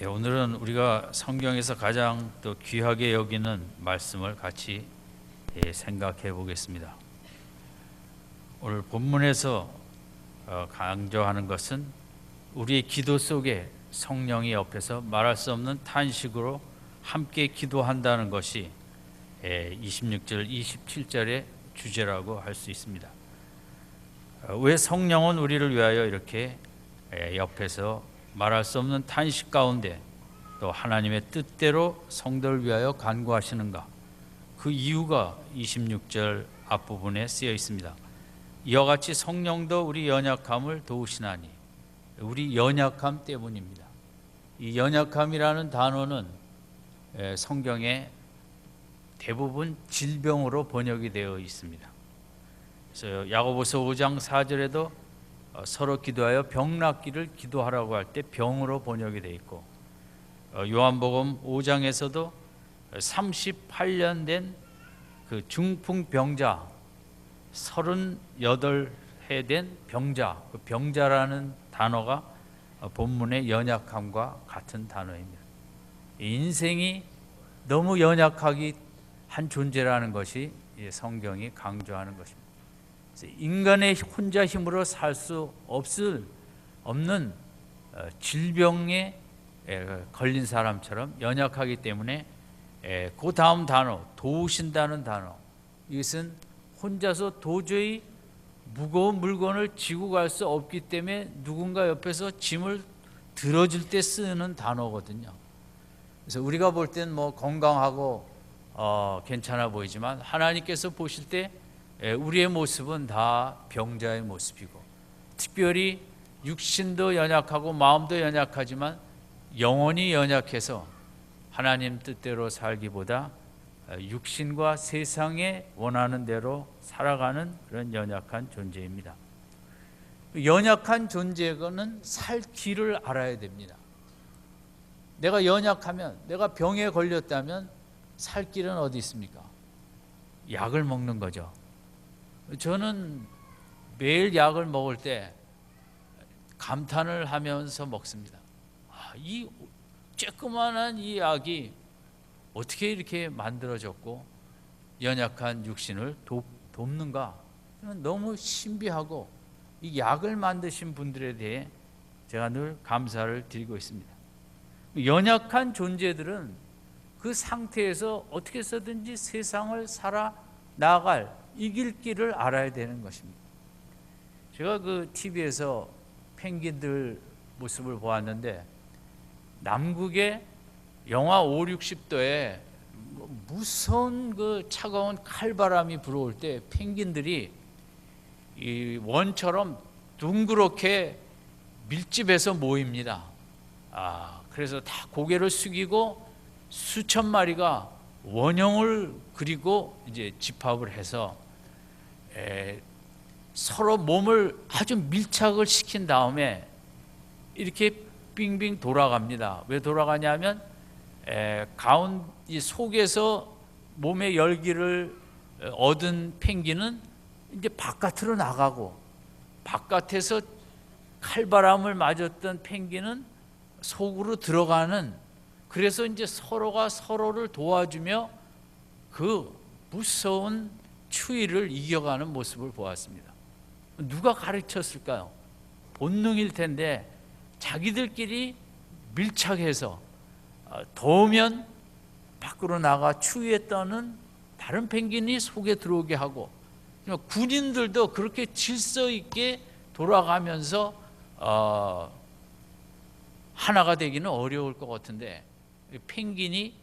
오늘은 우리가 성경에서 가장 또 귀하게 여기는 말씀을 같이 생각해 보겠습니다. 오늘 본문에서 강조하는 것은 우리의 기도 속에 성령이 옆에서 말할 수 없는 탄식으로 함께 기도한다는 것이 26절, 27절의 주제라고 할 수 있습니다. 왜 성령은 우리를 위하여 이렇게 옆에서 말할 수 없는 탄식 가운데 또 하나님의 뜻대로 성도를 위하여 간구하시는가? 그 이유가 26절 앞부분에 쓰여 있습니다. 이와 같이 성령도 우리 연약함을 도우시나니, 우리 연약함 때문입니다. 이 연약함이라는 단어는 성경에 대부분 질병으로 번역이 되어 있습니다. 그래서 야고보서 5장 4절에도 서로 기도하여 병 낫기를 기도하라고 할 때 병으로 번역이 되어 있고, 요한복음 5장에서도 38년 된 그 중풍병자 38해 된 병자, 그 병자라는 단어가 본문의 연약함과 같은 단어입니다. 인생이 너무 연약하기 한 존재라는 것이 성경이 강조하는 것입니다. 인간의 혼자 힘으로 살 수 없는 질병에 걸린 사람처럼 연약하기 때문에 그 다음 단어, 도우신다는 단어, 이것은 혼자서 도저히 무거운 물건을 지고 갈 수 없기 때문에 누군가 옆에서 짐을 들어줄 때 쓰는 단어거든요. 그래서 우리가 볼 땐 뭐 건강하고 괜찮아 보이지만 하나님께서 보실 때 우리의 모습은 다 병자의 모습이고, 특별히 육신도 연약하고 마음도 연약하지만 영혼이 연약해서 하나님 뜻대로 살기보다 육신과 세상에 원하는 대로 살아가는 그런 연약한 존재입니다. 연약한 존재는 살 길을 알아야 됩니다. 내가 연약하면, 내가 병에 걸렸다면 살 길은 어디 있습니까? 약을 먹는 거죠. 저는 매일 약을 먹을 때 감탄을 하면서 먹습니다. 이 쬐끄만한 이 약이 어떻게 이렇게 만들어졌고 연약한 육신을 돕는가? 저는 너무 신비하고 이 약을 만드신 분들에 대해 제가 늘 감사를 드리고 있습니다. 연약한 존재들은 그 상태에서 어떻게 해서든지 세상을 살아나갈, 이길 길을 알아야 되는 것입니다. 제가 그 TV에서 펭귄들 모습을 보았는데, 남극의 영하 5, 60도에 무서운 그 차가운 칼바람이 불어올 때 펭귄들이 이 원처럼 둥그렇게 밀집해서 모입니다. 그래서 다 고개를 숙이고 수천 마리가 원형을 그리고 이제 집합을 해서 서로 몸을 아주 밀착을 시킨 다음에 이렇게 빙빙 돌아갑니다. 왜 돌아가냐면 이 속에서 몸의 열기를 얻은 펭귄은 이제 바깥으로 나가고, 바깥에서 칼바람을 맞았던 펭귄은 속으로 들어가는, 그래서 이제 서로가 서로를 도와주며 그 무서운 추위를 이겨가는 모습을 보았습니다. 누가 가르쳤을까요? 본능일 텐데 자기들끼리 밀착해서 더우면 밖으로 나가 추위에 떠는 다른 펭귄이 속에 들어오게 하고, 군인들도 그렇게 질서 있게 돌아가면서 하나가 되기는 어려울 것 같은데 펭귄이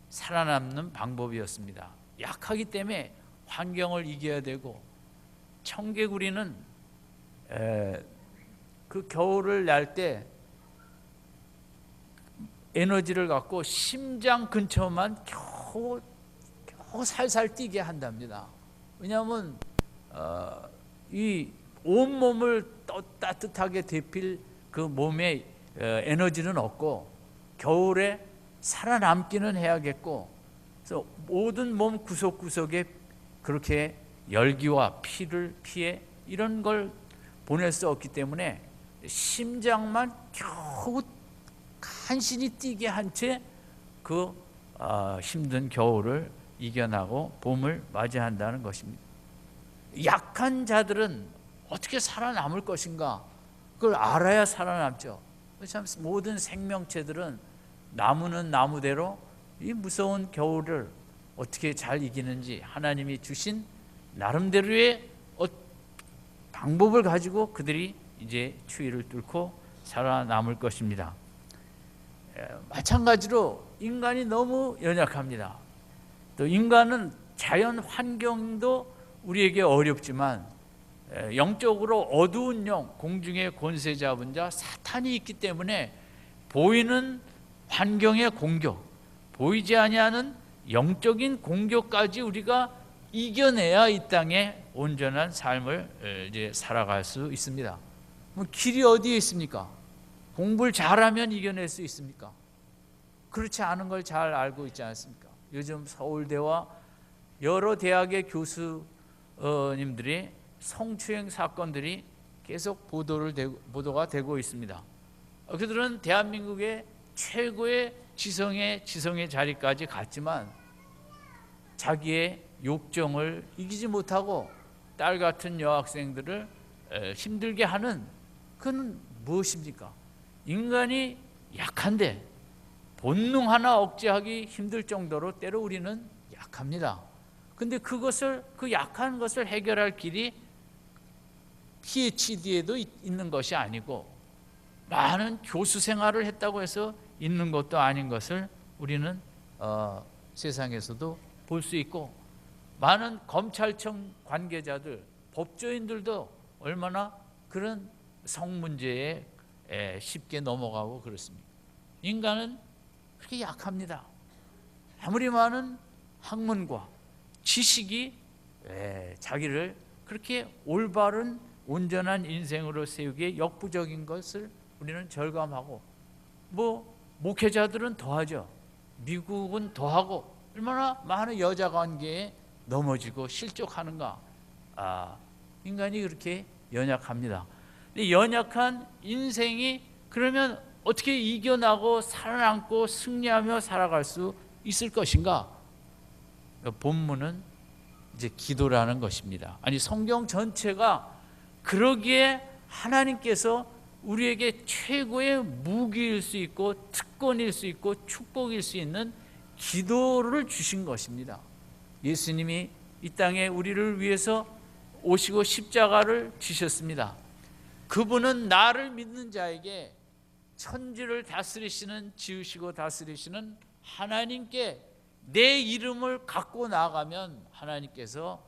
살아남는 방법이었습니다. 약하기 때문에 환경을 이겨야 되고, 청개구리는 그 겨울을 날 때 에너지를 갖고 심장 근처만 겨우 살살 뛰게 한답니다. 왜냐하면 이 온몸을 따뜻하게 데필 그 몸에 에너지는 없고 겨울에 살아남기는 해야겠고, 그래서 모든 몸 구석구석에 그렇게 열기와 피해 이런 걸 보낼 수 없기 때문에 심장만 겨우 간신히 뛰게 한 채 그 힘든 겨울을 이겨나고 봄을 맞이한다는 것입니다. 약한 자들은 어떻게 살아남을 것인가? 그걸 알아야 살아남죠. 참 모든 생명체들은 나무는 나무대로 이 무서운 겨울을 어떻게 잘 이기는지 하나님이 주신 나름대로의 방법을 가지고 그들이 이제 추위를 뚫고 살아남을 것입니다. 마찬가지로 인간이 너무 연약합니다. 또 인간은 자연 환경도 우리에게 어렵지만 영적으로 어두운 영, 공중의 권세 잡은 자 사탄이 있기 때문에 보이는 환경의 공격, 보이지 아니하는 영적인 공격까지 우리가 이겨내야 이 땅에 온전한 삶을 이제 살아갈 수 있습니다. 길이 어디에 있습니까? 공부를 잘하면 이겨낼 수 있습니까? 그렇지 않은 걸 잘 알고 있지 않습니까? 요즘 서울대와 여러 대학의 교수님들이 성추행 사건들이 계속 보도가 되고 있습니다. 그들은 대한민국의 최고의 지성의 자리까지 갔지만 자기의 욕정을 이기지 못하고 딸 같은 여학생들을 힘들게 하는 그건 무엇입니까? 인간이 약한데 본능 하나 억제하기 힘들 정도로 때로 우리는 약합니다. 근데 그 약한 것을 해결할 길이 PhD에도 있는 것이 아니고 많은 교수 생활을 했다고 해서 있는 것도 아닌 것을 우리는 세상에서도 볼 수 있고, 많은 검찰청 관계자들, 법조인들도 얼마나 그런 성문제에 쉽게 넘어가고 그렇습니다. 인간은 그렇게 약합니다. 아무리 많은 학문과 지식이 자기를 그렇게 올바른 온전한 인생으로 세우기에 역부족인 것을 우리는 절감하고, 목회자들은 더하죠. 미국은 더하고 얼마나 많은 여자 관계에 넘어지고 실족하는가. 인간이 그렇게 연약합니다. 연약한 인생이 그러면 어떻게 이겨나고 살아남고 승리하며 살아갈 수 있을 것인가? 본문은 이제 기도라는 것입니다. 아니, 성경 전체가 그러기에 하나님께서 우리에게 최고의 무기일 수 있고 특권일 수 있고 축복일 수 있는 기도를 주신 것입니다. 예수님이 이 땅에 우리를 위해서 오시고 십자가를 지셨습니다. 그분은 나를 믿는 자에게 천지를 다스리시는, 지으시고 다스리시는 하나님께 내 이름을 갖고 나가면 하나님께서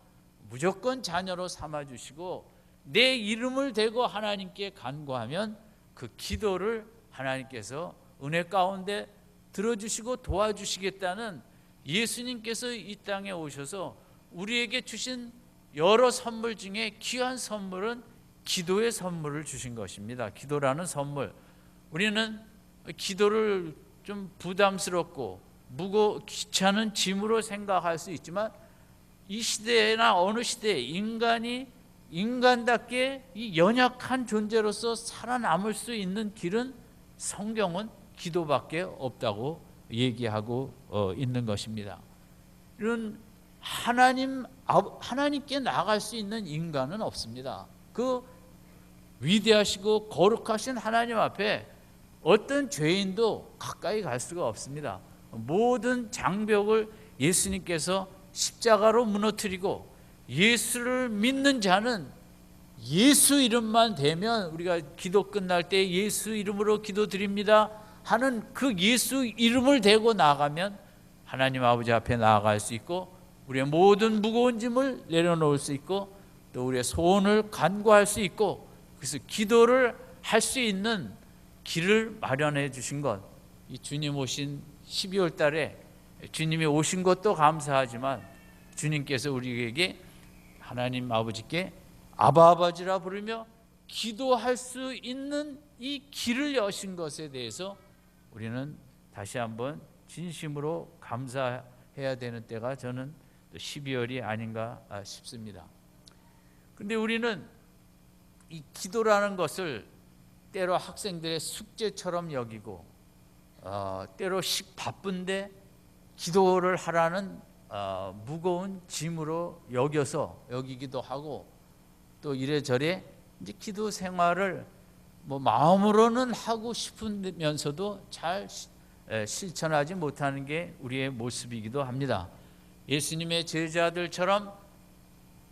무조건 자녀로 삼아주시고, 내 이름을 대고 하나님께 간구하면 그 기도를 하나님께서 은혜 가운데 들어주시고 도와주시겠다는, 예수님께서 이 땅에 오셔서 우리에게 주신 여러 선물 중에 귀한 선물은 기도의 선물을 주신 것입니다. 기도라는 선물. 우리는 기도를 좀 부담스럽고 귀찮은 짐으로 생각할 수 있지만, 이 시대나 어느 시대에 인간답게 이 연약한 존재로서 살아남을 수 있는 길은 성경은 기도밖에 없다고 얘기하고 있는 것입니다. 이런 하나님께 나아갈 수 있는 인간은 없습니다. 그 위대하시고 거룩하신 하나님 앞에 어떤 죄인도 가까이 갈 수가 없습니다. 모든 장벽을 예수님께서 십자가로 무너뜨리고, 예수를 믿는 자는 예수 이름만 대면, 우리가 기도 끝날 때 예수 이름으로 기도드립니다 하는 그 예수 이름을 대고 나아가면 하나님 아버지 앞에 나아갈 수 있고, 우리의 모든 무거운 짐을 내려놓을 수 있고, 또 우리의 소원을 간구할 수 있고, 그래서 기도를 할 수 있는 길을 마련해 주신 것, 이 주님 오신 12월 달에 주님이 오신 것도 감사하지만, 주님께서 우리에게 하나님 아버지께 아바 아버지라 부르며 기도할 수 있는 이 길을 여신 것에 대해서 우리는 다시 한번 진심으로 감사해야 되는 때가 저는 12월이 아닌가 싶습니다. 그런데 우리는 이 기도라는 것을 때로 학생들의 숙제처럼 여기고, 때로 바쁜데 기도를 하라는 무거운 짐으로 여기기도 하고, 또 이래저래 이제 기도 생활을 뭐 마음으로는 하고 싶으면서도 잘 실천하지 못하는 게 우리의 모습이기도 합니다. 예수님의 제자들처럼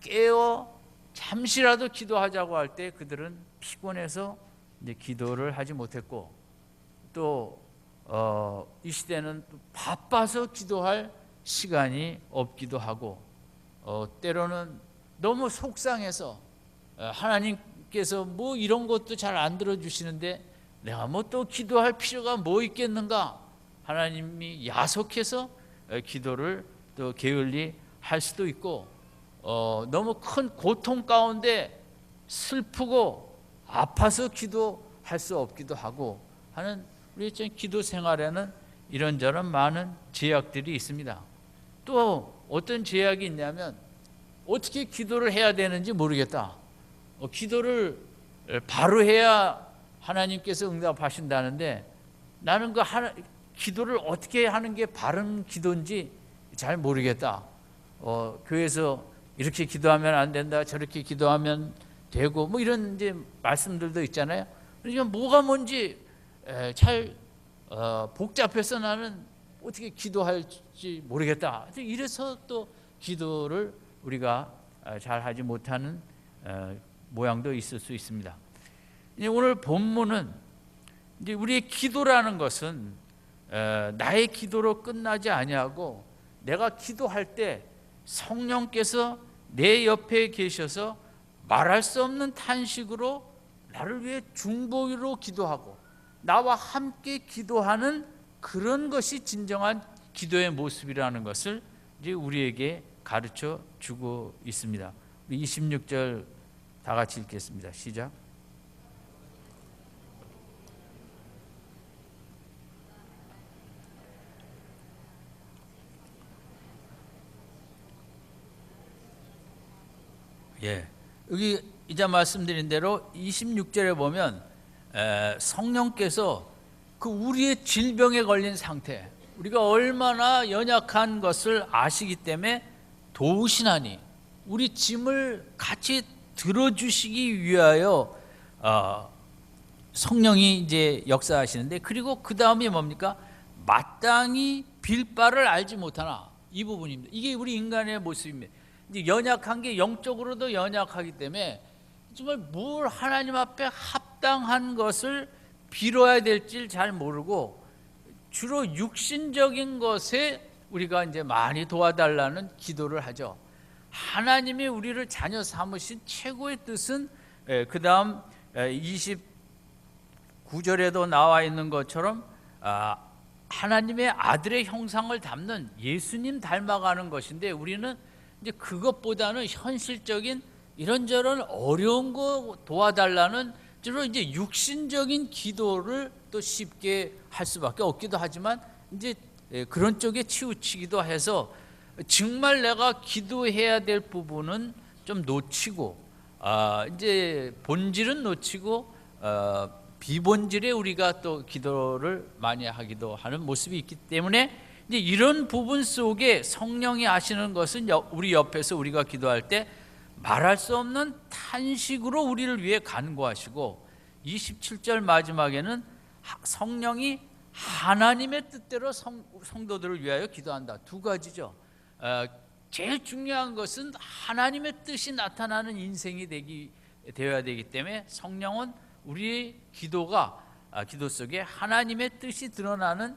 깨어 잠시라도 기도하자고 할 때 그들은 피곤해서 이제 기도를 하지 못했고, 또 이 시대는 바빠서 기도할 시간이 없기도 하고, 때로는 너무 속상해서 하나님께서 뭐 이런 것도 잘 안 들어주시는데 내가 뭐 또 기도할 필요가 뭐 있겠는가, 하나님이 야속해서 기도를 또 게을리 할 수도 있고, 너무 큰 고통 가운데 슬프고 아파서 기도할 수 없기도 하고 하는 우리 기도 생활에는 이런저런 많은 제약들이 있습니다. 또 어떤 제약이 있냐면 어떻게 기도를 해야 되는지 모르겠다. 기도를 바로 해야 하나님께서 응답하신다는데 나는 기도를 어떻게 하는 게 바른 기도인지 잘 모르겠다. 교회에서 이렇게 기도하면 안 된다, 저렇게 기도하면 되고 뭐 이런 이제 말씀들도 있잖아요. 그러니까 뭐가 뭔지 잘 복잡해서 나는 어떻게 기도할지 모르겠다. 이래서 또 기도를 우리가 잘 하지 못하는 모양도 있을 수 있습니다. 오늘 본문은 이제 우리의 기도라는 것은 나의 기도로 끝나지 아니하고 내가 기도할 때 성령께서 내 옆에 계셔서 말할 수 없는 탄식으로 나를 위해 중보로 기도하고 나와 함께 기도하는 그런 것이 진정한 기도의 모습이라는 것을 이제 우리에게 가르쳐 주고 있습니다. 26절 다 같이 읽겠습니다. 시작. 여기 이제 말씀드린 대로 26절에 보면 성령께서 그 우리의 질병에 걸린 상태, 우리가 얼마나 연약한 것을 아시기 때문에 도우시나니 우리 짐을 같이 들어주시기 위하여 성령이 이제 역사하시는데, 그리고 그 다음이 뭡니까? 마땅히 빌 바를 알지 못하나, 이 부분입니다. 이게 우리 인간의 모습입니다. 이제 연약한 게 영적으로도 연약하기 때문에 정말 뭘 하나님 앞에 합당한 것을 빌어야 될지 잘 모르고 주로 육신적인 것에 우리가 이제 많이 도와달라는 기도를 하죠. 하나님이 우리를 자녀 삼으신 최고의 뜻은 그 다음 29절에도 나와 있는 것처럼 하나님의 아들의 형상을 담는 예수님 닮아가는 것인데, 우리는 이제 그것보다는 현실적인 이런저런 어려운 거 도와달라는 주로 이제 육신적인 기도를 또 쉽게 할 수밖에 없기도 하지만 이제 그런 쪽에 치우치기도 해서 정말 내가 기도해야 될 부분은 좀 놓치고 이제 본질은 놓치고 비본질에 우리가 또 기도를 많이 하기도 하는 모습이 있기 때문에 이제 이런 부분 속에 성령이 하시는 것은 우리 옆에서 우리가 기도할 때 말할 수 없는 탄식으로 우리를 위해 간구하시고, 27절 마지막에는 성령이 하나님의 뜻대로 성도들을 위하여 기도한다. 두 가지죠. 제일 중요한 것은 하나님의 뜻이 나타나는 인생이 되어야 되기 때문에 성령은 우리의 기도 속에 하나님의 뜻이 드러나는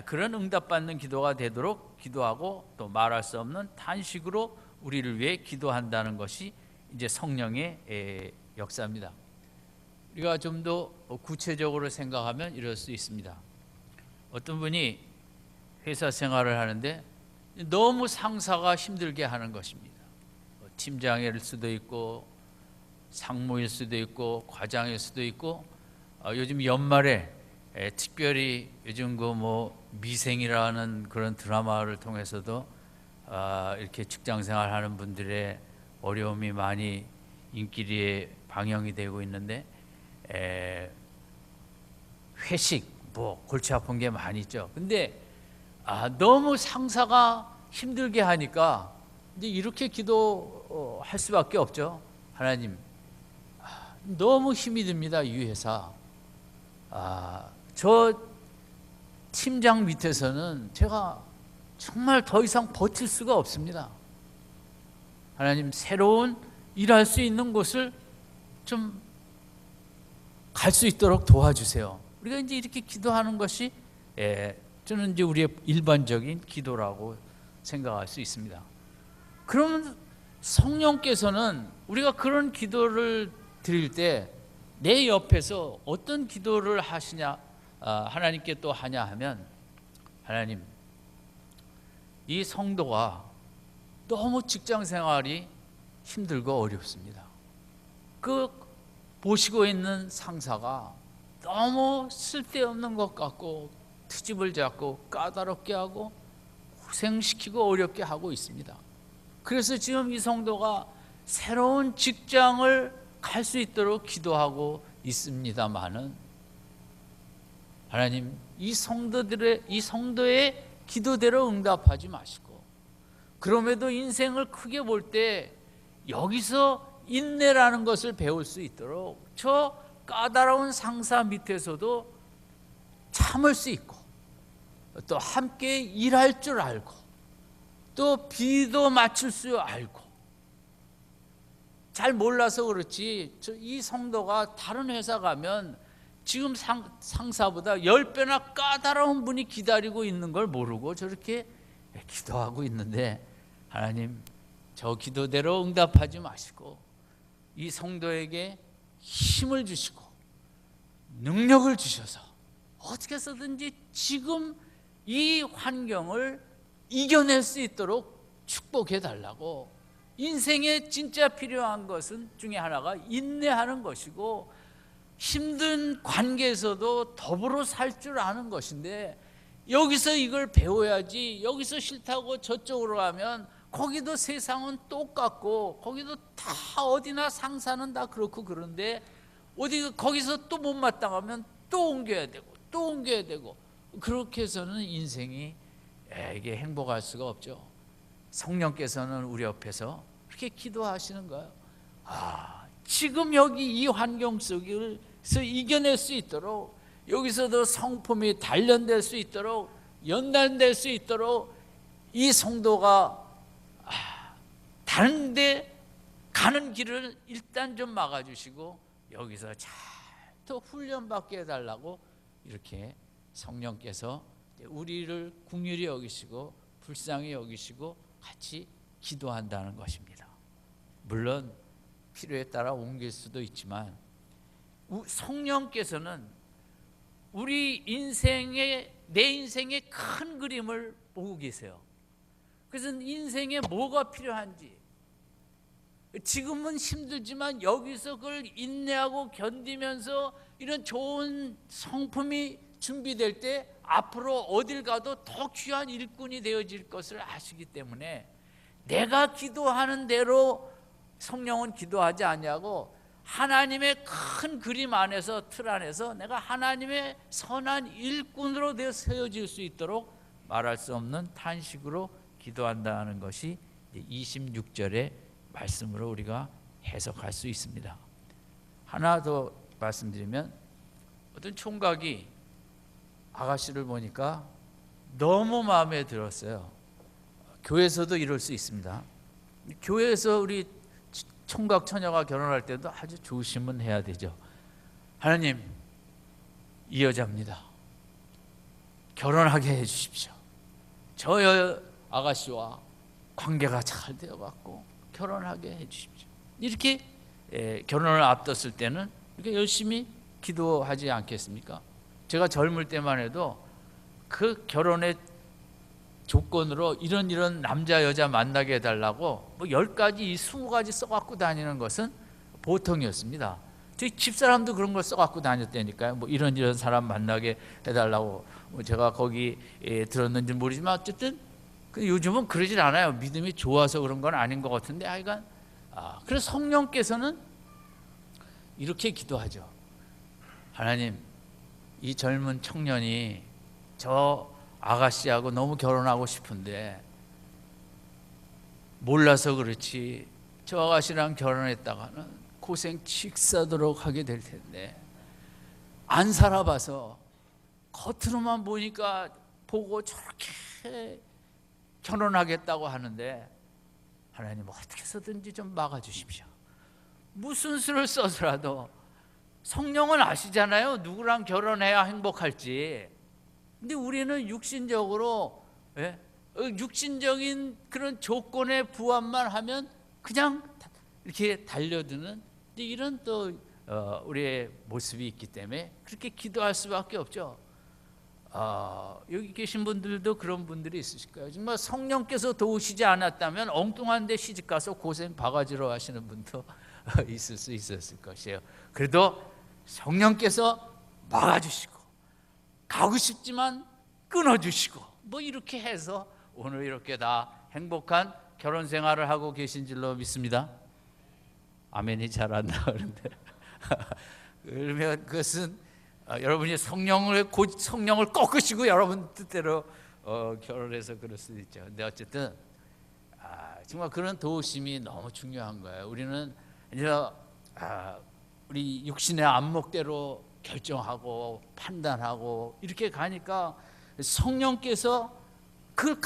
그런 응답받는 기도가 되도록 기도하고, 또 말할 수 없는 탄식으로 우리를 위해 기도한다는 것이 이제 성령의 역사입니다. 우리가 좀 더 구체적으로 생각하면 이럴 수 있습니다. 어떤 분이 회사 생활을 하는데 너무 상사가 힘들게 하는 것입니다. 팀장일 수도 있고 상무일 수도 있고 과장일 수도 있고, 요즘 연말에 특별히 요즘 미생이라는 그런 드라마를 통해서도 이렇게 직장생활 하는 분들의 어려움이 많이 인기리에 방영이 되고 있는데, 회식 뭐 골치 아픈 게 많이 있죠. 근데 너무 상사가 힘들게 하니까 이제 이렇게 기도할 수밖에 없죠. 하나님, 너무 힘이 듭니다. 이 회사. 저 팀장 밑에서는 제가 정말 더 이상 버틸 수가 없습니다. 하나님, 새로운 일할 수 있는 곳을 좀 갈 수 있도록 도와주세요. 우리가 이제 이렇게 기도하는 것이 저는 이제 우리의 일반적인 기도라고 생각할 수 있습니다. 그러면 성령께서는 우리가 그런 기도를 드릴 때 내 옆에서 어떤 기도를 하시냐, 하나님께 또 하냐 하면, 하나님, 이 성도가 너무 직장 생활이 힘들고 어렵습니다. 그 보시고 있는 상사가 너무 쓸데없는 것 같고 트집을 잡고 까다롭게 하고 고생시키고 어렵게 하고 있습니다. 그래서 지금 이 성도가 새로운 직장을 갈 수 있도록 기도하고 있습니다마는, 하나님, 이 성도의 기도대로 응답하지 마시고, 그럼에도 인생을 크게 볼 때 여기서 인내라는 것을 배울 수 있도록 저 까다로운 상사 밑에서도 참을 수 있고, 또 함께 일할 줄 알고, 또 비도 맞출 줄 알고, 잘 몰라서 그렇지 이 성도가 다른 회사 가면 지금 상사보다 10배나 까다로운 분이 기다리고 있는 걸 모르고 저렇게 기도하고 있는데, 하나님, 저 기도대로 응답하지 마시고 이 성도에게 힘을 주시고 능력을 주셔서 어떻게 해서든지 지금 이 환경을 이겨낼 수 있도록 축복해 달라고. 인생에 진짜 필요한 것은 중에 하나가 인내하는 것이고, 힘든 관계에서도 더불어 살 줄 아는 것인데, 여기서 이걸 배워야지, 여기서 싫다고 저쪽으로 가면 거기도 세상은 똑같고, 거기도 다 어디나 상사는 다 그렇고, 그런데 거기서 또 못마땅하면 또 옮겨야 되고 또 옮겨야 되고, 그렇게 해서는 인생이 이게 행복할 수가 없죠. 성령께서는 우리 옆에서 그렇게 기도하시는 거예요. 지금 여기 이 환경 속에서 이겨낼 수 있도록, 여기서도 성품이 단련될 수 있도록, 연단될 수 있도록 이 성도가 다른 데 가는 길을 일단 좀 막아주시고 여기서 잘 더 훈련받게 해달라고, 이렇게 성령께서 우리를 긍휼히 여기시고 불쌍히 여기시고 같이 기도한다는 것입니다. 물론 필요에 따라 옮길 수도 있지만, 성령께서는 우리 내 인생의 큰 그림을 보고 계세요. 그래서 인생에 뭐가 필요한지, 지금은 힘들지만 여기서 그걸 인내하고 견디면서 이런 좋은 성품이 준비될 때 앞으로 어딜 가도 더 귀한 일꾼이 되어질 것을 아시기 때문에, 내가 기도하는 대로 성령은 기도하지 않냐고, 하나님의 큰 그림 안에서, 틀 안에서 내가 하나님의 선한 일꾼으로 되어 세워질 수 있도록 말할 수 없는 탄식으로 기도한다는 것이 26절의 말씀으로 우리가 해석할 수 있습니다. 하나 더 말씀드리면, 어떤 총각이 아가씨를 보니까 너무 마음에 들었어요. 교회에서도 이럴 수 있습니다. 교회에서 우리 총각 처녀가 결혼할 때도 아주 조심은 해야 되죠. 하나님, 이 여자입니다. 결혼하게 해주십시오. 저 아가씨와 관계가 잘 되어갖고 결혼하게 해주십시오. 이렇게 결혼을 앞뒀을 때는 이렇게 열심히 기도하지 않겠습니까? 제가 젊을 때만 해도 그 결혼의 조건으로 이런 남자 여자 만나게 해달라고 뭐 10가지 20가지 써갖고 다니는 것은 보통이었습니다. 저희 집사람도 그런 걸 써갖고 다녔다니까요. 뭐 이런 사람 만나게 해달라고. 뭐 제가 거기 들었는지 모르지만 어쨌든 요즘은 그러질 않아요. 믿음이 좋아서 그런 건 아닌 것 같은데, 하여간 그래서 성령께서는 이렇게 기도하죠. 하나님, 이 젊은 청년이 저 아가씨하고 너무 결혼하고 싶은데 몰라서 그렇지 저 아가씨랑 결혼했다가는 고생 직사도록 하게 될 텐데 안 살아봐서 겉으로만 보니까 보고 저렇게 결혼하겠다고 하는데 하나님 어떻게 해서든지 좀 막아주십시오. 무슨 수를 써서라도 성령은 아시잖아요. 누구랑 결혼해야 행복할지. 근데 우리는 육신적으로 육신적인 그런 조건에 부합만 하면 그냥 이렇게 달려드는 이런 또 우리의 모습이 있기 때문에 그렇게 기도할 수밖에 없죠. 여기 계신 분들도 그런 분들이 있으실 거예요. 정말 성령께서 도우시지 않았다면 엉뚱한 데 시집가서 고생 바가지로 하시는 분도 있을 수 있었을 것이에요. 그래도 성령께서 막아주시고 가고 싶지만 끊어주시고 뭐 이렇게 해서 오늘 이렇게 다 행복한 결혼 생활을 하고 계신 줄로 믿습니다. 아멘이 잘 안 나오는데 그러면 그것은 여러분이 성령을 꺾으시고 여러분 뜻대로 결혼해서 그럴 수도 있죠. 근데 어쨌든 정말 그런 도우심이 너무 중요한 거예요. 우리는 이제 우리 육신의 안목대로 결정하고 판단하고 이렇게 가니까 성령께서 그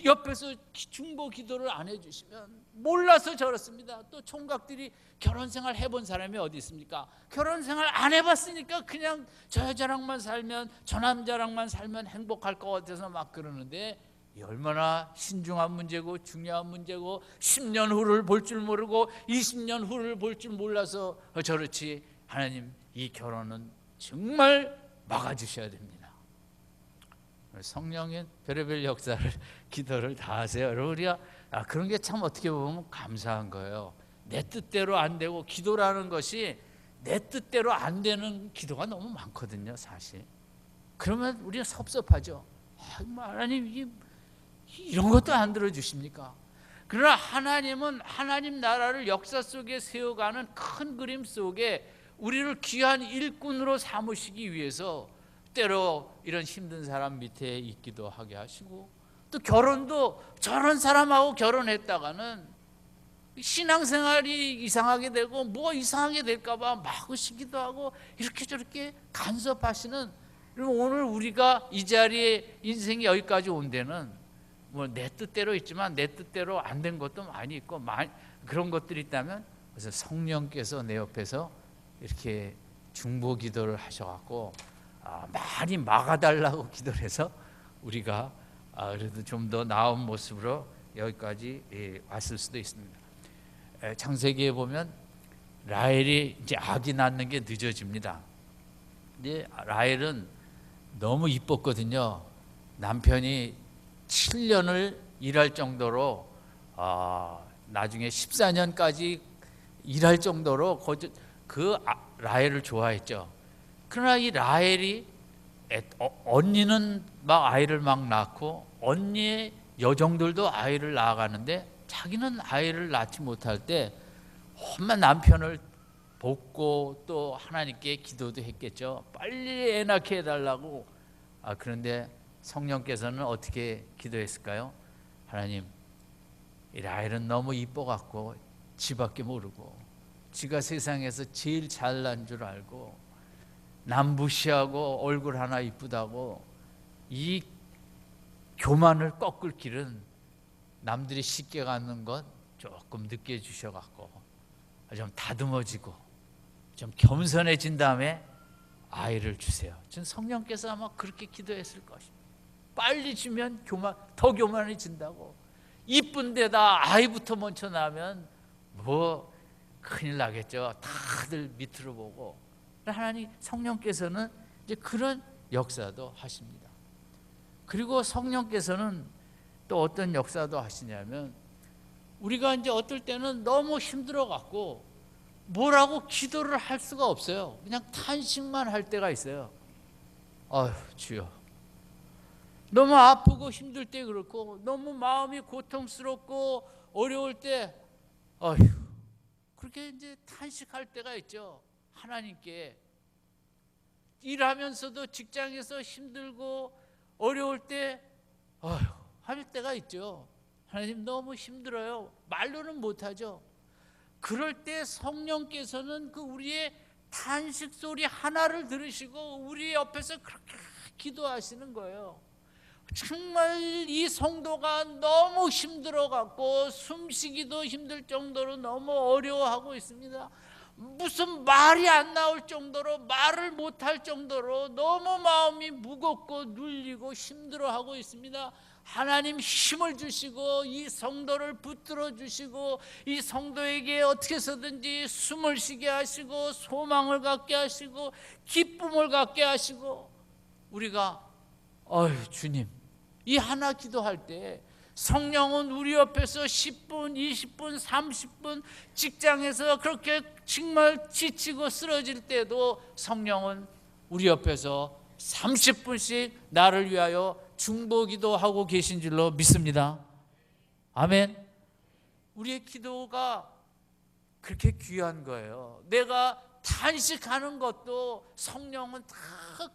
옆에서 중보 기도를 안 해주시면 몰라서 저렇습니다. 또 총각들이 결혼 생활 해본 사람이 어디 있습니까? 결혼 생활 안 해봤으니까 그냥 저 여자랑만 살면 저 남자랑만 살면 행복할 것 같아서 막 그러는데 얼마나 신중한 문제고 중요한 문제고 10년 후를 볼 줄 모르고 20년 후를 볼 줄 몰라서 저렇지. 하나님 이 결혼은 정말 막아주셔야 됩니다. 성령의 별의별 역사를 기도를 다 하세요. 여러분 우리가 그런 게 참 어떻게 보면 감사한 거예요. 내 뜻대로 안 되고 기도라는 것이 내 뜻대로 안 되는 기도가 너무 많거든요, 사실. 그러면 우리가 섭섭하죠. 하나님 이런 것도 안 들어주십니까? 그러나 하나님은 하나님 나라를 역사 속에 세워가는 큰 그림 속에 우리를 귀한 일꾼으로 삼으시기 위해서 때로 이런 힘든 사람 밑에 있기도 하게 하시고 또 결혼도 저런 사람하고 결혼했다가는 신앙생활이 이상하게 되고 뭐 이상하게 될까 봐 막으시기도 하고 이렇게 저렇게 간섭하시는. 오늘 우리가 이 자리에 인생이 여기까지 온 데는 뭐 내 뜻대로 있지만 내 뜻대로 안 된 것도 많이 있고 그런 것들이 있다면 그래서 성령께서 내 옆에서 이렇게 중보 기도를 하셔갖고 많이 막아달라고 기도를 해서 우리가 그래도 좀 더 나은 모습으로 여기까지 왔을 수도 있습니다. 창세기에 보면 라헬이 이제 아기 낳는 게 늦어집니다. 근데 라헬은 너무 이뻤거든요. 남편이 7년을 일할 정도로 나중에 14년까지 일할 정도로 그 라헬을 좋아했죠. 그러나 이 라헬이 언니는 막 아이를 막 낳고 언니의 여종들도 아이를 낳아가는데 자기는 아이를 낳지 못할 때 엄마 남편을 돕고 또 하나님께 기도도 했겠죠. 빨리 애 낳게 해달라고. 그런데 성령께서는 어떻게 기도했을까요? 하나님, 이 라헬은 너무 이뻐갖고 지밖에 모르고 지가 세상에서 제일 잘난 줄 알고 남 무시하고 얼굴 하나 이쁘다고 이 교만을 꺾을 길은 남들이 쉽게 가는 것 조금 늦게 주셔갖고 좀 다듬어지고 좀 겸손해진 다음에 아이를 주세요. 전 성령께서 아마 그렇게 기도했을 것입니다. 빨리 주면 더 교만해진다고. 이쁜 데다 아이부터 먼저 낳으면 뭐 큰일 나겠죠. 다들 밑으로 보고. 하나님 성령께서는 이제 그런 역사도 하십니다. 그리고 성령께서는 또 어떤 역사도 하시냐면 우리가 이제 어떨 때는 너무 힘들어 갖고 뭐라고 기도를 할 수가 없어요. 그냥 탄식만 할 때가 있어요. 아휴 주여, 너무 아프고 힘들 때 그렇고 너무 마음이 고통스럽고 어려울 때 아휴 그렇게 이제 탄식할 때가 있죠. 하나님께. 일하면서도 직장에서 힘들고 어려울 때 할 때가 있죠. 하나님 너무 힘들어요. 말로는 못하죠. 그럴 때 성령께서는 그 우리의 탄식 소리 하나를 들으시고 우리 옆에서 그렇게 기도하시는 거예요. 정말 이 성도가 너무 힘들어갖고 숨쉬기도 힘들 정도로 너무 어려워하고 있습니다. 무슨 말이 안 나올 정도로, 말을 못할 정도로 너무 마음이 무겁고 눌리고 힘들어하고 있습니다. 하나님 힘을 주시고 이 성도를 붙들어 주시고 이 성도에게 어떻게 해서든지 숨을 쉬게 하시고 소망을 갖게 하시고 기쁨을 갖게 하시고, 우리가 주님, 이 하나 기도할 때 성령은 우리 옆에서 10분, 20분, 30분 직장에서 그렇게 정말 지치고 쓰러질 때도 성령은 우리 옆에서 30분씩 나를 위하여 중보기도하고 계신 줄로 믿습니다. 아멘. 우리의 기도가 그렇게 귀한 거예요. 내가 탄식하는 것도 성령은 다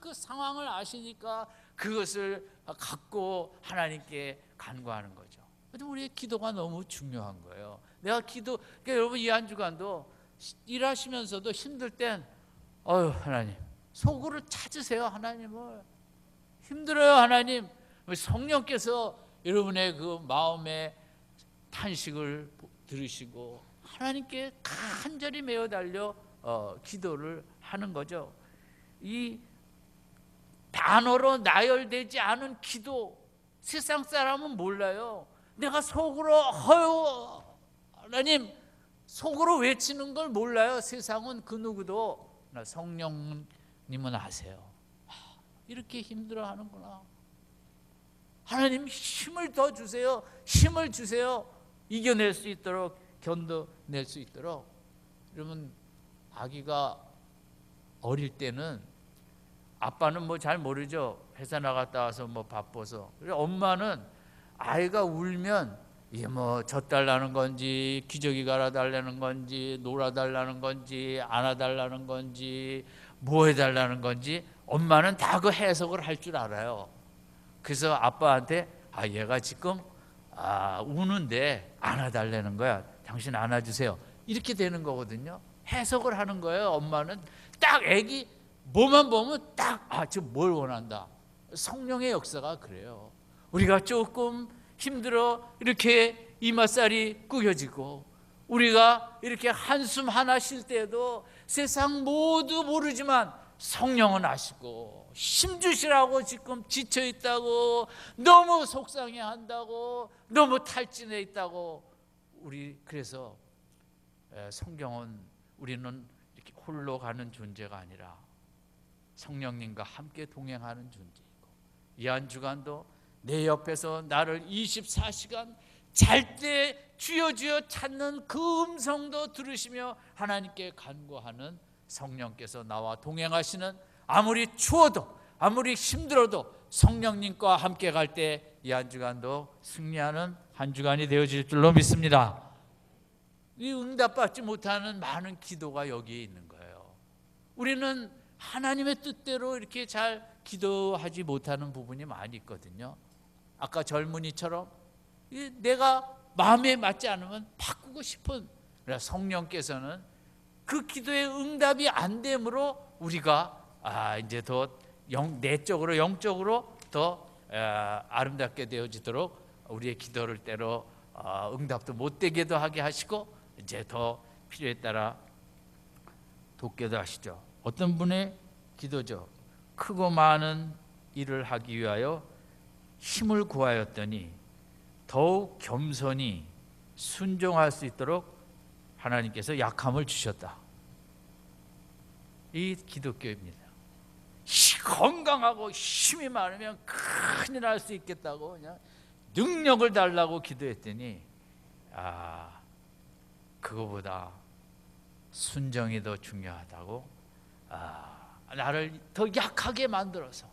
그 상황을 아시니까 그것을 갖고 하나님께 간구하는 거죠. 그래서 우리의 기도가 너무 중요한 거예요. 내가 그러니까 여러분 이 한 주간도 일하시면서도 힘들 땐 하나님 속으로 찾으세요. 하나님을. 힘들어요 하나님. 성령께서 여러분의 그 마음의 탄식을 들으시고 하나님께 간절히 메어 달려 기도를 하는 거죠. 이 단어로 나열되지 않은 기도, 세상 사람은 몰라요. 내가 속으로 하나님 속으로 외치는 걸 몰라요. 세상은 그 누구도. 성령님은 아세요. 이렇게 힘들어하는구나. 하나님 힘을 더 주세요. 힘을 주세요. 이겨낼 수 있도록, 견뎌낼 수 있도록. 여러분, 아기가 어릴 때는 아빠는 뭐 잘 모르죠. 회사 나갔다 와서 뭐 바빠서. 엄마는 아이가 울면 이게 뭐 젖달라는 건지 기저귀 갈아달라는 건지 놀아달라는 건지 안아달라는 건지 뭐 해달라는 건지 엄마는 다 그 해석을 할 줄 알아요. 그래서 아빠한테 얘가 지금 우는데 안아달라는 거야. 당신 안아주세요. 이렇게 되는 거거든요. 해석을 하는 거예요. 엄마는 딱 애기 뭐만 보면 딱 지금 뭘 원한다. 성령의 역사가 그래요. 우리가 조금 힘들어 이렇게 이마살이 구겨지고 우리가 이렇게 한숨 하나 쉴 때도 세상 모두 모르지만 성령은 아시고 힘주시라고 지금 지쳐있다고 너무 속상해한다고 너무 탈진해 있다고. 우리 그래서 성경은 우리는 이렇게 홀로 가는 존재가 아니라 성령님과 함께 동행하는 존재이고 이 한 주간도 내 옆에서 나를 24시간 잘 때 주여 주여 찾는 그 음성도 들으시며 하나님께 간구하는 성령께서 나와 동행하시는, 아무리 추워도 아무리 힘들어도 성령님과 함께 갈 때 이 한 주간도 승리하는 한 주간이 되어질 줄로 믿습니다. 이 응답받지 못하는 많은 기도가 여기에 있는 거예요. 우리는 하나님의 뜻대로 이렇게 잘 기도하지 못하는 부분이 많이 있거든요. 아까 젊은이처럼 내가 마음에 맞지 않으면 바꾸고 싶은, 성령께서는 그 기도의 응답이 안 되므로 우리가 이제 더 내적으로 영적으로 더 아름답게 되어지도록 우리의 기도를 때로 응답도 못 되게도 하게 하시고 이제 더 필요에 따라 돕게도 하시죠. 어떤 분의 기도죠. 크고 많은 일을 하기 위하여 힘을 구하였더니 더욱 겸손히 순종할 수 있도록 하나님께서 약함을 주셨다. 이 기독교입니다. 건강하고 힘이 많으면 큰일 날 수 있겠다고 그냥 능력을 달라고 기도했더니 그거보다 순종이 더 중요하다고, 나를 더 약하게 만들어서.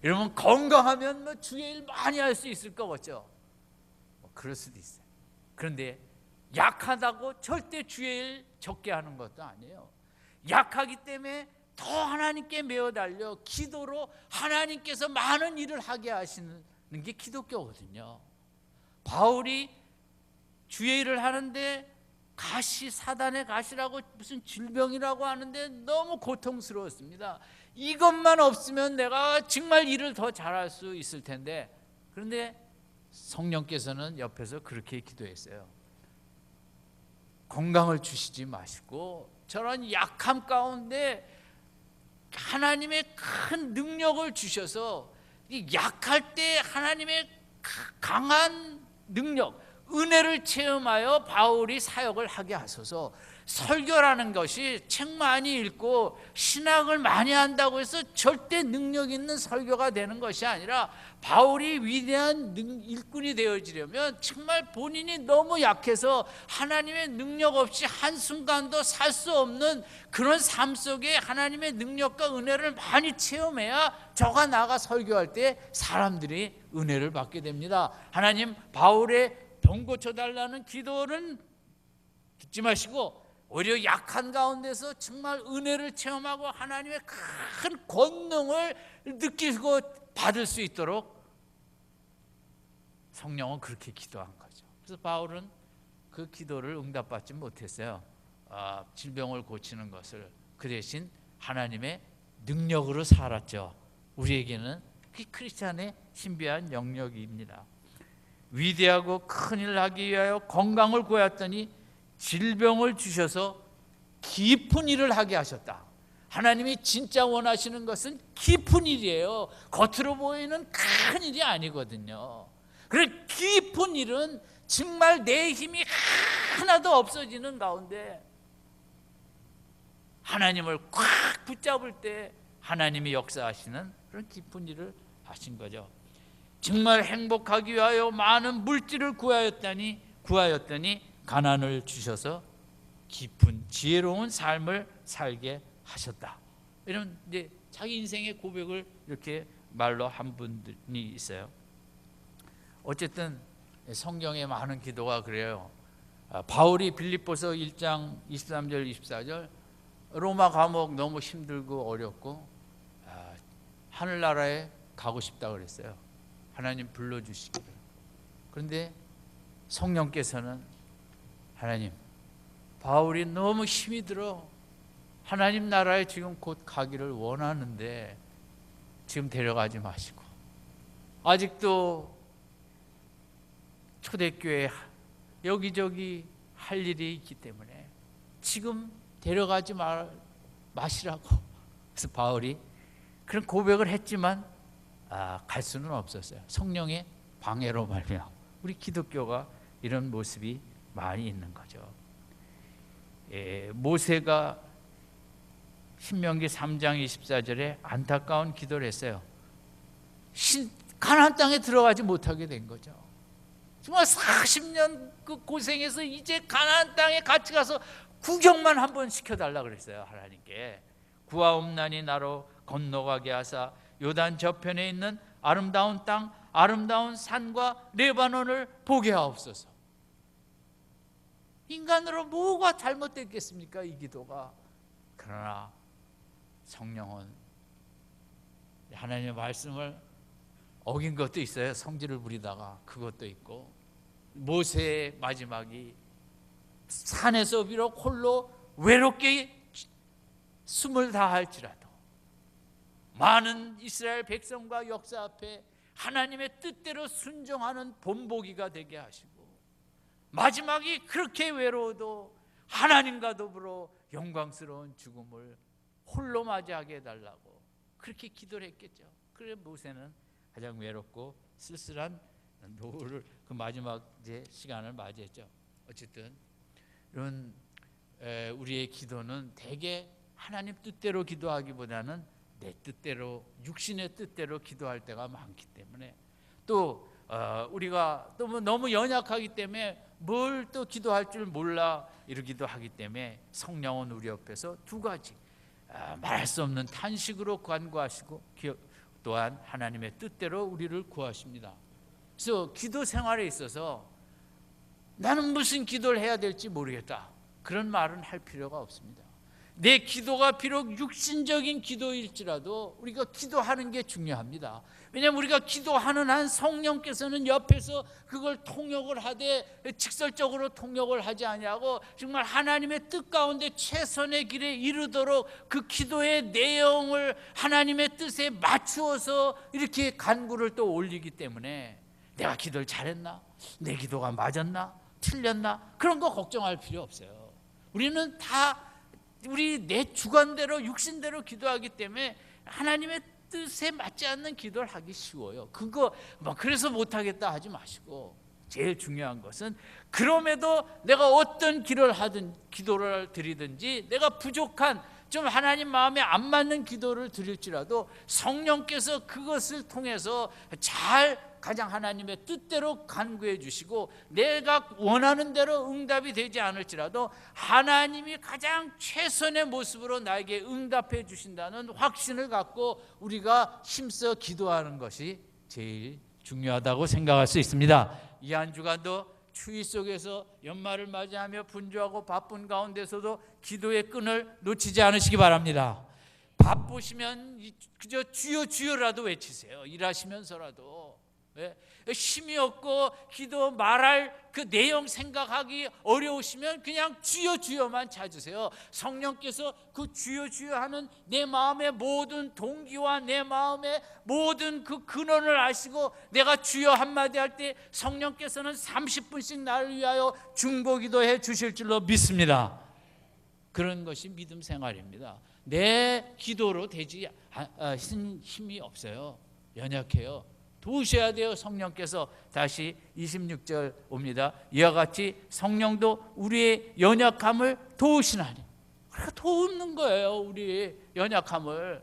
여러분 건강하면 뭐 주의 일 많이 할 수 있을 것 같죠. 그럴 수도 있어요. 그런데 약하다고 절대 주의 일 적게 하는 것도 아니에요. 약하기 때문에 더 하나님께 매어 달려 기도로 하나님께서 많은 일을 하게 하시는 게 기독교거든요. 바울이 주의 일을 하는데 가시, 사단의 가시라고 무슨 질병이라고 하는데 너무 고통스러웠습니다. 이것만 없으면 내가 정말 일을 더 잘할 수 있을 텐데, 그런데 성령께서는 옆에서 그렇게 기도했어요. 건강을 주시지 마시고 저런 약함 가운데 하나님의 큰 능력을 주셔서 약할 때 하나님의 강한 능력, 은혜를 체험하여 바울이 사역을 하게 하소서. 설교라는 것이 책 많이 읽고 신학을 많이 한다고 해서 절대 능력 있는 설교가 되는 것이 아니라, 바울이 위대한 일꾼이 되어지려면 정말 본인이 너무 약해서 하나님의 능력 없이 한순간도 살 수 없는 그런 삶 속에 하나님의 능력과 은혜를 많이 체험해야 저가 나가 설교할 때 사람들이 은혜를 받게 됩니다. 하나님, 바울의 병 고쳐달라는 기도는 듣지 마시고 오히려 약한 가운데서 정말 은혜를 체험하고 하나님의 큰 권능을 느끼고 받을 수 있도록 성령은 그렇게 기도한 거죠. 그래서 바울은 그 기도를 응답받지 못했어요. 질병을 고치는 것을. 그 대신 하나님의 능력으로 살았죠. 우리에게는 그 크리스찬의 신비한 영역입니다. 위대하고 큰 일을 하기 위하여 건강을 구하였더니 질병을 주셔서 깊은 일을 하게 하셨다. 하나님이 진짜 원하시는 것은 깊은 일이에요. 겉으로 보이는 큰 일이 아니거든요. 그래서 깊은 일은 정말 내 힘이 하나도 없어지는 가운데 하나님을 꽉 붙잡을 때 하나님이 역사하시는 그런 깊은 일을 하신 거죠. 정말 행복하기 위하여 많은 물질을 구하였더니 가난을 주셔서 깊은 지혜로운 삶을 살게 하셨다. 이런 이제 자기 인생의 고백을 이렇게 말로 한 분이 있어요. 어쨌든 성경에 많은 기도가 그래요. 바울이 빌립보서 1장 23절 24절 로마 감옥 너무 힘들고 어렵고 하늘나라에 가고 싶다 그랬어요. 하나님 불러주시기를. 그런데 성령께서는 하나님, 바울이 너무 힘이 들어 하나님 나라에 지금 곧 가기를 원하는데 지금 데려가지 마시고, 아직도 초대교회 여기저기 할 일이 있기 때문에 지금 데려가지 마시라고. 그래서 바울이 그런 고백을 했지만 갈 수는 없었어요. 성령의 방해로 말미암아. 우리 기독교가 이런 모습이 많이 있는 거죠. 모세가 신명기 3장 24절에 안타까운 기도를 했어요. 가나안 땅에 들어가지 못하게 된 거죠. 정말 40년 그 고생해서 이제 가나안 땅에 같이 가서 구경만 한번 시켜달라 그랬어요. 하나님께 구하옵나니 나로 건너가게 하사 요단 저편에 있는 아름다운 땅, 아름다운 산과 레바논을 보게 하옵소서. 인간으로 뭐가 잘못됐겠습니까? 이 기도가. 그러나 성령은 하나님의 말씀을 어긴 것도 있어요. 성질을 부리다가. 그것도 있고, 모세의 마지막이 산에서 비록 홀로 외롭게 숨을 다할지라도 많은 이스라엘 백성과 역사 앞에 하나님의 뜻대로 순종하는 본보기가 되게 하시고, 마지막이 그렇게 외로워도 하나님과 더불어 영광스러운 죽음을 홀로 맞이하게 해달라고 그렇게 기도를 했겠죠. 그래 모세는 가장 외롭고 쓸쓸한 노후를 그 마지막 시간을 맞이했죠. 어쨌든 이런 우리의 기도는 대개 하나님 뜻대로 기도하기보다는 내 뜻대로, 육신의 뜻대로 기도할 때가 많기 때문에, 또 우리가 또 너무 연약하기 때문에 뭘 또 기도할 줄 몰라 이러기도 하기 때문에 성령은 우리 옆에서 두 가지 말할 수 없는 탄식으로 간구하시고 또한 하나님의 뜻대로 우리를 구하십니다. 그래서 기도 생활에 있어서 나는 무슨 기도를 해야 될지 모르겠다, 그런 말은 할 필요가 없습니다. 내 기도가 비록 육신적인 기도일지라도 우리가 기도하는 게 중요합니다. 왜냐하면 우리가 기도하는 한 성령께서는 옆에서 그걸 통역을 하되 직설적으로 통역을 하지 아니하고 정말 하나님의 뜻 가운데 최선의 길에 이르도록 그 기도의 내용을 하나님의 뜻에 맞추어서 이렇게 간구를 또 올리기 때문에 내가 기도를 잘했나? 내 기도가 맞았나? 틀렸나? 그런 거 걱정할 필요 없어요. 우리는 다 우리 내 주관대로 육신대로 기도하기 때문에 하나님의 뜻에 맞지 않는 기도를 하기 쉬워요. 그거 그래서 못하겠다 하지 마시고, 제일 중요한 것은 그럼에도 내가 어떤 기도를 드리든지 내가 부족한 좀 하나님 마음에 안 맞는 기도를 드릴지라도 성령께서 그것을 통해서 가장 하나님의 뜻대로 간구해 주시고 내가 원하는 대로 응답이 되지 않을지라도 하나님이 가장 최선의 모습으로 나에게 응답해 주신다는 확신을 갖고 우리가 힘써 기도하는 것이 제일 중요하다고 생각할 수 있습니다. 이 한 주간도 추위 속에서 연말을 맞이하며 분주하고 바쁜 가운데서도 기도의 끈을 놓치지 않으시기 바랍니다. 바쁘시면 그저 주여 주여라도 외치세요. 일하시면서라도. 힘이 없고 기도 말할 그 내용 생각하기 어려우시면 그냥 주여 주여만 찾으세요. 성령께서 그 주여 주여 하는 내 마음의 모든 동기와 내 마음의 모든 그 근원을 아시고 내가 주여 한마디 할 때 성령께서는 30분씩 나를 위하여 중보기도해 주실 줄로 믿습니다. 그런 것이 믿음 생활입니다. 내 기도로 되지 힘이 없어요. 연약해요. 도우셔야 돼요. 성령께서. 다시 26절 옵니다. 이와 같이 성령도 우리의 연약함을 도우시나니. 우리가 도우는 거예요. 우리 연약함을.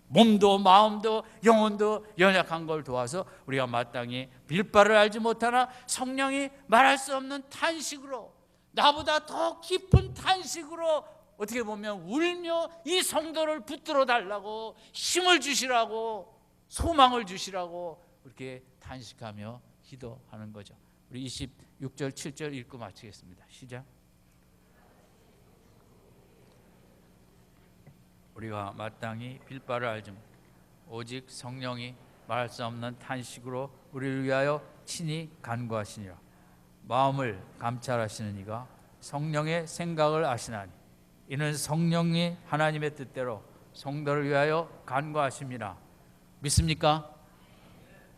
몸도 마음도 영혼도 연약한 걸 도와서 우리가 마땅히 빌바를 알지 못하나 성령이 말할 수 없는 탄식으로, 나보다 더 깊은 탄식으로 어떻게 보면 울며 이 성도를 붙들어 달라고, 힘을 주시라고, 소망을 주시라고 그렇게 탄식하며 기도하는 거죠. 우리 26절 7절 읽고 마치겠습니다. 시작. 우리가 마땅히 빌바를 알지 오직 성령이 말할 수 없는 탄식으로 우리를 위하여 친히 간구하시니라. 마음을 감찰하시는 이가 성령의 생각을 아시나니 이는 성령이 하나님의 뜻대로 성도를 위하여 간구하심이라. 믿습니까?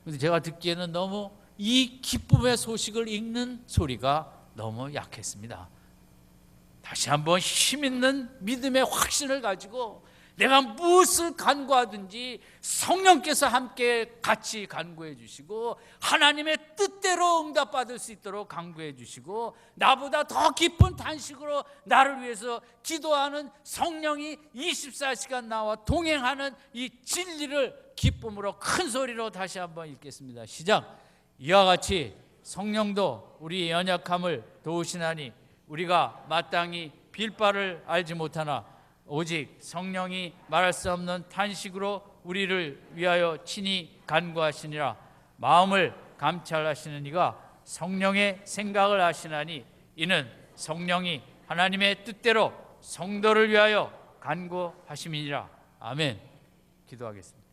근데 제가 듣기에는 너무 이 기쁨의 소식을 읽는 소리가 너무 약했습니다. 다시 한번 힘 있는 믿음의 확신을 가지고 내가 무엇을 간구하든지 성령께서 함께 같이 간구해 주시고 하나님의 뜻대로 응답받을 수 있도록 간구해 주시고 나보다 더 깊은 탄식으로 나를 위해서 기도하는 성령이 24시간 나와 동행하는 이 진리를 기쁨으로 큰 소리로 다시 한번 읽겠습니다. 시작. 이와 같이 성령도 우리의 연약함을 도우시나니 우리가 마땅히 빌바를 알지 못하나 오직 성령이 말할 수 없는 탄식으로 우리를 위하여 친히 간구하시니라. 마음을 감찰하시는 이가 성령의 생각을 아시나니 이는 성령이 하나님의 뜻대로 성도를 위하여 간구하심이니라. 아멘. 기도하겠습니다.